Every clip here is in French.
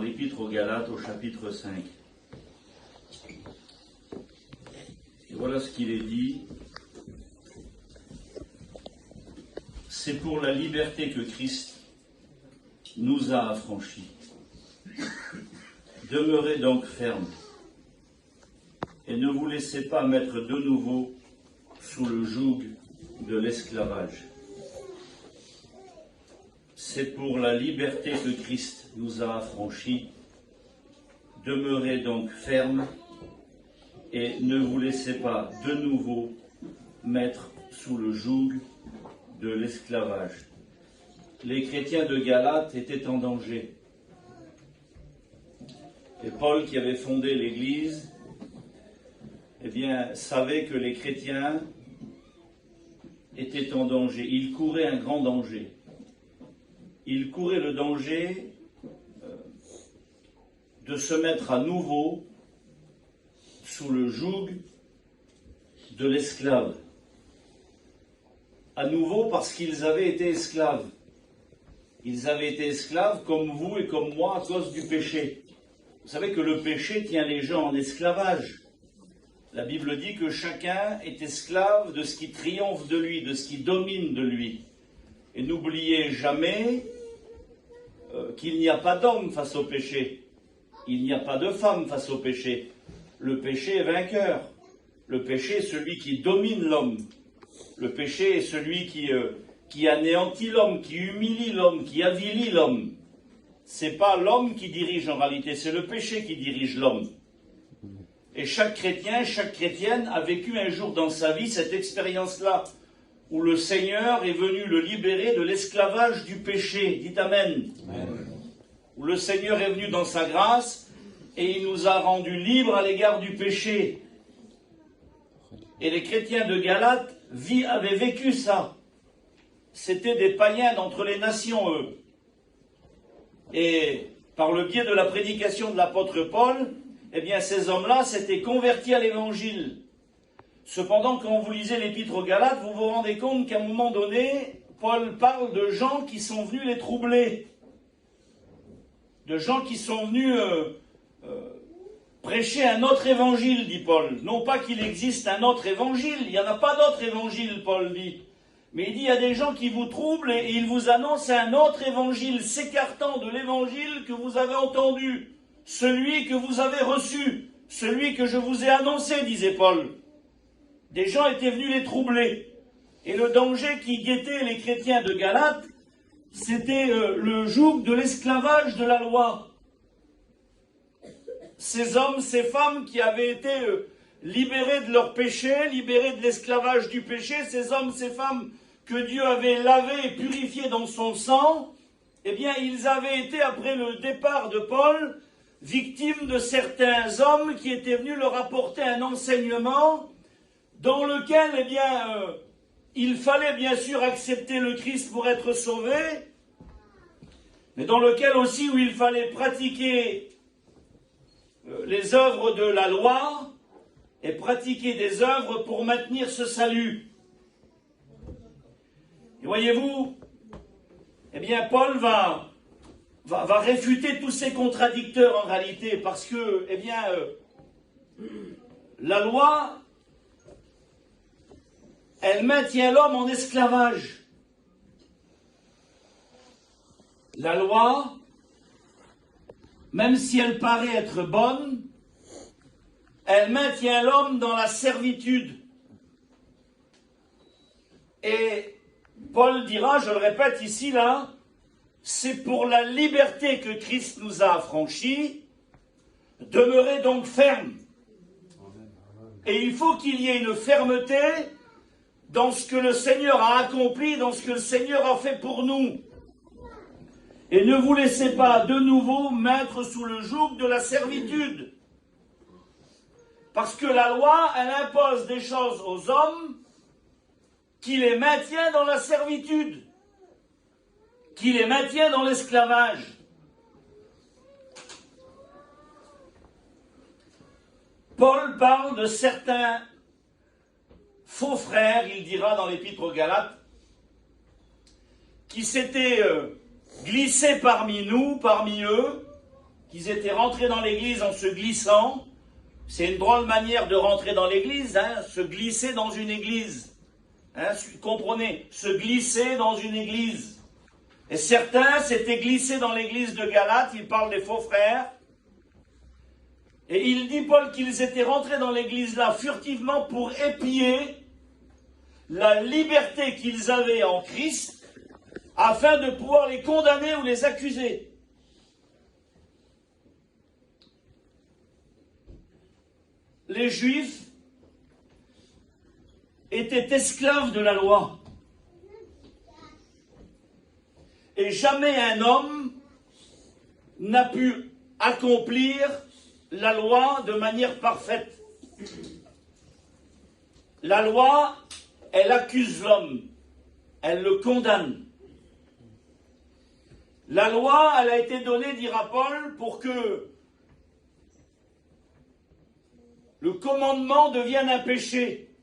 l'Épître aux Galates au chapitre 5. Et voilà ce qu'il est dit. C'est pour la liberté que Christ nous a affranchis. Demeurez donc fermes et ne vous laissez pas mettre de nouveau sous le joug de l'esclavage. C'est pour la liberté que Christ nous a affranchis. Demeurez donc fermes et ne vous laissez pas de nouveau mettre sous le joug de l'esclavage. Les chrétiens de Galate étaient en danger. Et Paul, qui avait fondé l'Église, savait que les chrétiens étaient en danger. Ils couraient un grand danger. Ils couraient le danger de se mettre à nouveau sous le joug de l'esclave. À nouveau parce qu'ils avaient été esclaves. Ils avaient été esclaves comme vous et comme moi à cause du péché. Vous savez que le péché tient les gens en esclavage. La Bible dit que chacun est esclave de ce qui triomphe de lui, de ce qui domine de lui. Et n'oubliez jamais qu'il n'y a pas d'homme face au péché. Il n'y a pas de femme face au péché. Le péché est vainqueur. Le péché est celui qui domine l'homme. Le péché est celui qui anéantit l'homme, qui humilie l'homme, qui avilit l'homme. C'est pas l'homme qui dirige en réalité, c'est le péché qui dirige l'homme. Et chaque chrétien, chaque chrétienne a vécu un jour dans sa vie cette expérience-là, où le Seigneur est venu le libérer de l'esclavage du péché. Dites Amen. Amen. Où le Seigneur est venu dans sa grâce et il nous a rendus libres à l'égard du péché. Et les chrétiens de Galate avaient vécu ça. C'étaient des païens d'entre les nations, eux. Et par le biais de la prédication de l'apôtre Paul, ces hommes-là s'étaient convertis à l'évangile. Cependant, quand vous lisez l'Épître aux Galates, vous vous rendez compte qu'à un moment donné, Paul parle de gens qui sont venus les troubler. De gens qui sont venus prêcher un autre évangile, dit Paul. Non pas qu'il existe un autre évangile, il n'y en a pas d'autre évangile, Paul dit. Mais il dit, il y a des gens qui vous troublent et ils vous annoncent un autre évangile, s'écartant de l'évangile que vous avez entendu, celui que vous avez reçu, celui que je vous ai annoncé, disait Paul. Des gens étaient venus les troubler. Et le danger qui guettait les chrétiens de Galate, c'était le joug de l'esclavage de la loi. Ces hommes, ces femmes qui avaient été libérés de leur péché, libérés de l'esclavage du péché, ces hommes, ces femmes que Dieu avait lavés et purifiés dans son sang, ils avaient été, après le départ de Paul, victimes de certains hommes qui étaient venus leur apporter un enseignement dans lequel, il fallait bien sûr accepter le Christ pour être sauvé, mais dans lequel aussi où il fallait pratiquer les œuvres de la loi et pratiquer des œuvres pour maintenir ce salut. Et voyez-vous, Paul va réfuter tous ces contradicteurs en réalité, parce que, la loi, elle maintient l'homme en esclavage. La loi, même si elle paraît être bonne, elle maintient l'homme dans la servitude. Et Paul dira, je le répète ici, là, c'est pour la liberté que Christ nous a affranchis, demeurez donc fermes. Et il faut qu'il y ait une fermeté dans ce que le Seigneur a accompli, dans ce que le Seigneur a fait pour nous. Et ne vous laissez pas de nouveau mettre sous le joug de la servitude. Parce que la loi, elle impose des choses aux hommes qui les maintient dans la servitude, qui les maintient dans l'esclavage. Paul parle de certains faux frères, il dira dans l'Épître aux Galates, qui s'étaient glissés parmi nous, parmi eux, qu'ils étaient rentrés dans l'église en se glissant. C'est une drôle manière de rentrer dans l'église, hein, se glisser dans une église. Hein, comprenez, se glisser dans une église. Et certains s'étaient glissés dans l'église de Galate, il parle des faux frères. Et il dit, Paul, qu'ils étaient rentrés dans l'église là furtivement pour épier la liberté qu'ils avaient en Christ, afin de pouvoir les condamner ou les accuser. Les Juifs étaient esclaves de la loi. Et jamais un homme n'a pu accomplir la loi de manière parfaite. La loi, elle accuse l'homme, elle le condamne. La loi, elle a été donnée, dira Paul, pour que le commandement devienne un péché.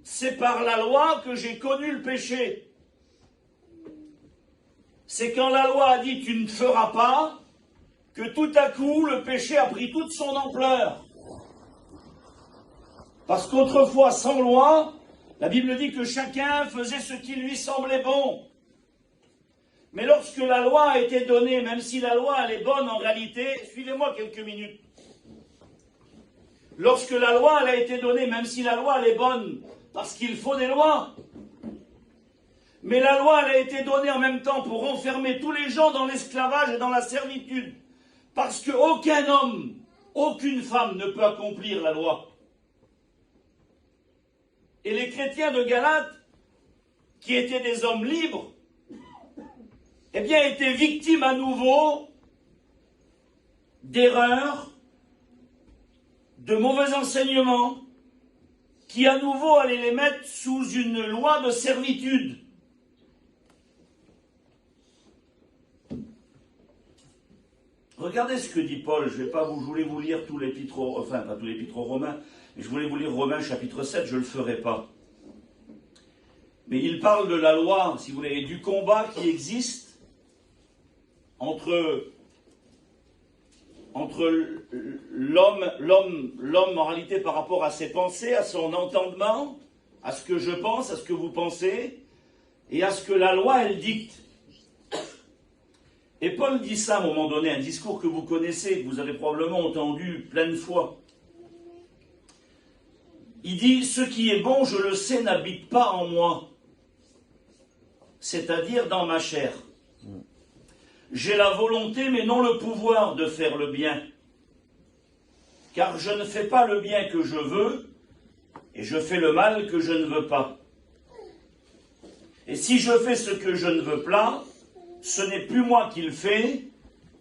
C'est par la loi que j'ai connu le péché. C'est quand la loi a dit « tu ne feras pas » que tout à coup le péché a pris toute son ampleur. Parce qu'autrefois, sans loi, la Bible dit que chacun faisait ce qui lui semblait bon. Mais lorsque la loi a été donnée, même si la loi elle est bonne en réalité, suivez-moi quelques minutes. Lorsque la loi elle a été donnée, même si la loi elle est bonne, parce qu'il faut des lois, mais la loi elle a été donnée en même temps pour enfermer tous les gens dans l'esclavage et dans la servitude, parce qu'aucun homme, aucune femme ne peut accomplir la loi. Et les chrétiens de Galate, qui étaient des hommes libres, eh bien, étaient victimes à nouveau d'erreurs, de mauvais enseignements, qui à nouveau allaient les mettre sous une loi de servitude. Regardez ce que dit Paul, je voulais vous lire tout l'épître, enfin pas tout l'épître aux Romains, mais je voulais vous lire Romains chapitre 7, je ne le ferai pas. Mais il parle de la loi, si vous voulez, et du combat qui existe entre l'homme en réalité par rapport à ses pensées, à son entendement, à ce que je pense, à ce que vous pensez, et à ce que la loi, elle dicte. Et Paul dit ça à un moment donné, un discours que vous connaissez, que vous avez probablement entendu plein de fois. Il dit, ce qui est bon, je le sais, n'habite pas en moi, c'est-à-dire dans ma chair. J'ai la volonté, mais non le pouvoir de faire le bien. Car je ne fais pas le bien que je veux, et je fais le mal que je ne veux pas. Et si je fais ce que je ne veux pas, ce n'est plus moi qui le fais,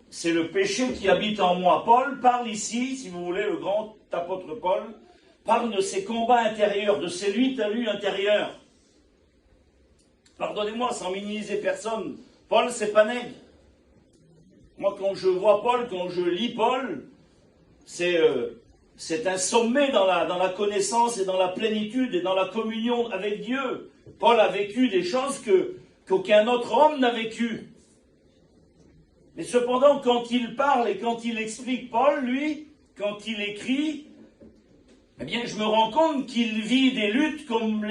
c'est le péché qui habite en moi. Paul parle ici, si vous voulez, le grand apôtre Paul, parle de ses combats intérieurs, de ses luttes à lui intérieures. Pardonnez-moi, sans minimiser personne, Paul, c'est pas nègre. Moi, quand je vois Paul, quand je lis Paul, c'est un sommet dans la connaissance et dans la plénitude et dans la communion avec Dieu. Paul a vécu des choses qu'aucun autre homme n'a vécues. Mais cependant, quand il parle et quand il explique Paul, lui, quand il écrit, eh bien, je me rends compte qu'il vit des luttes comme